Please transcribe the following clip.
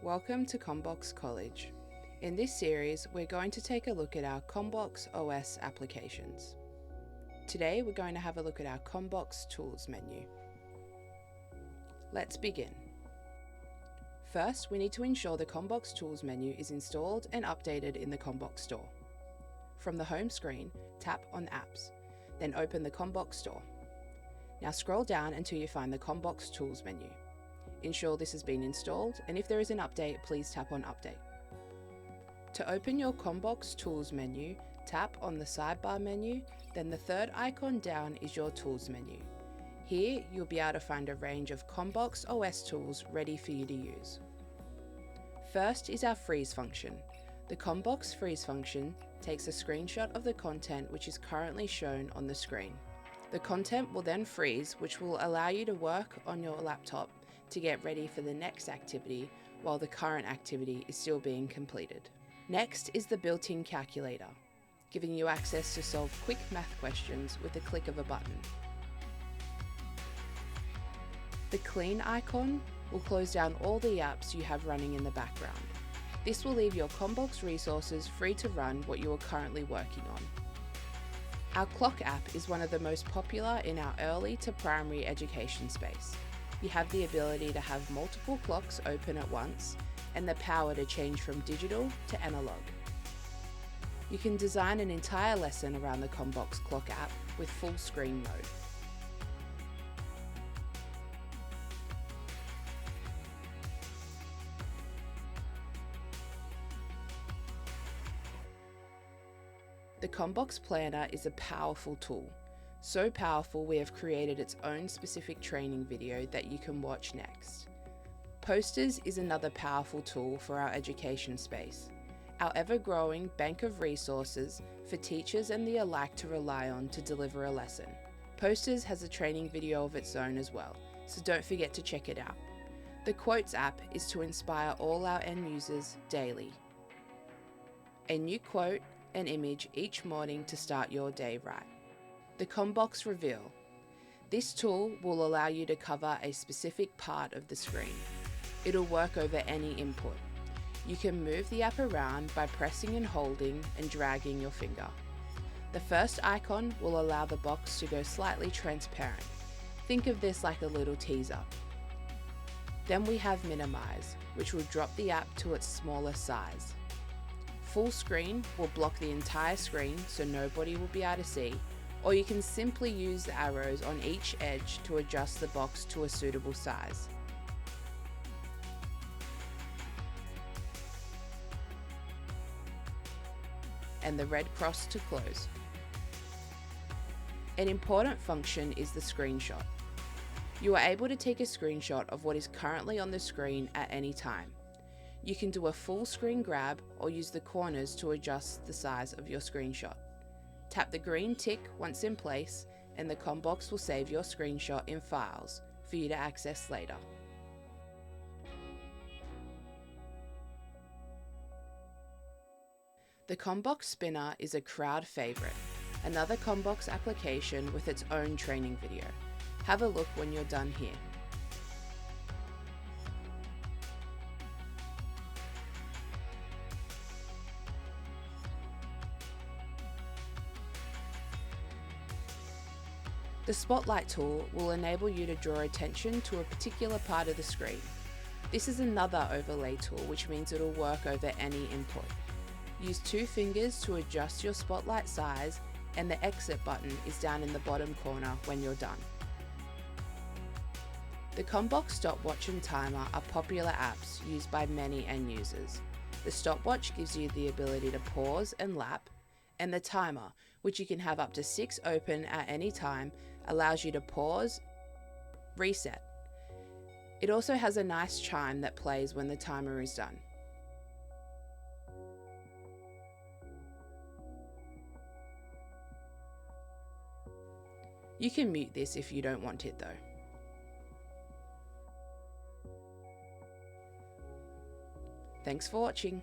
Welcome to CommBox College. In this series, we're going to take a look at our CommBox OS applications. Today, we're going to have a look at our CommBox Tools menu. Let's begin. First, we need to ensure the CommBox Tools menu is installed and updated in the CommBox Store. From the home screen, tap on Apps, then open the CommBox Store. Now scroll down until you find the CommBox Tools menu. Ensure this has been installed, and if there is an update, please tap on Update. To open your CommBox Tools menu, tap on the sidebar menu, then the third icon down is your Tools menu. Here, you'll be able to find a range of CommBox OS tools ready for you to use. First is our freeze function. The CommBox freeze function takes a screenshot of the content which is currently shown on the screen. The content will then freeze, which will allow you to work on your laptop to get ready for the next activity while the current activity is still being completed. Next is the built-in calculator, giving you access to solve quick math questions with the click of a button. The clean icon will close down all the apps you have running in the background. This will leave your CommBox resources free to run what you are currently working on. Our clock app is one of the most popular in our early to primary education space. You have the ability to have multiple clocks open at once and the power to change from digital to analog. You can design an entire lesson around the CommBox clock app with full screen mode. The CommBox Planner is a powerful tool. So powerful we have created its own specific training video that you can watch next. Posters is another powerful tool for our education space, our ever-growing bank of resources for teachers and the alike to rely on to deliver a lesson. Posters has a training video of its own as well, so don't forget to check it out. The Quotes app is to inspire all our end users daily. A new quote and image each morning to start your day right. The CommBox Reveal. This tool will allow you to cover a specific part of the screen. It'll work over any input. You can move the app around by pressing and holding and dragging your finger. The first icon will allow the box to go slightly transparent. Think of this like a little teaser. Then we have Minimize, which will drop the app to its smaller size. Full screen will block the entire screen so nobody will be able to see, or you can simply use the arrows on each edge to adjust the box to a suitable size. And the red cross to close. An important function is the screenshot. You are able to take a screenshot of what is currently on the screen at any time. You can do a full screen grab or use the corners to adjust the size of your screenshot. Tap the green tick once in place and the CommBox will save your screenshot in files for you to access later. The CommBox Spinner is a crowd favourite, another CommBox application with its own training video. Have a look when you're done here. The Spotlight tool will enable you to draw attention to a particular part of the screen. This is another overlay tool, which means it'll work over any input. Use 2 fingers to adjust your spotlight size, and the exit button is down in the bottom corner when you're done. The CommBox Stopwatch and Timer are popular apps used by many end users. The stopwatch gives you the ability to pause and lap, and the timer, which you can have up to 6 open at any time, allows you to pause, reset. It also has a nice chime that plays when the timer is done. You can mute this if you don't want it though. Thanks for watching.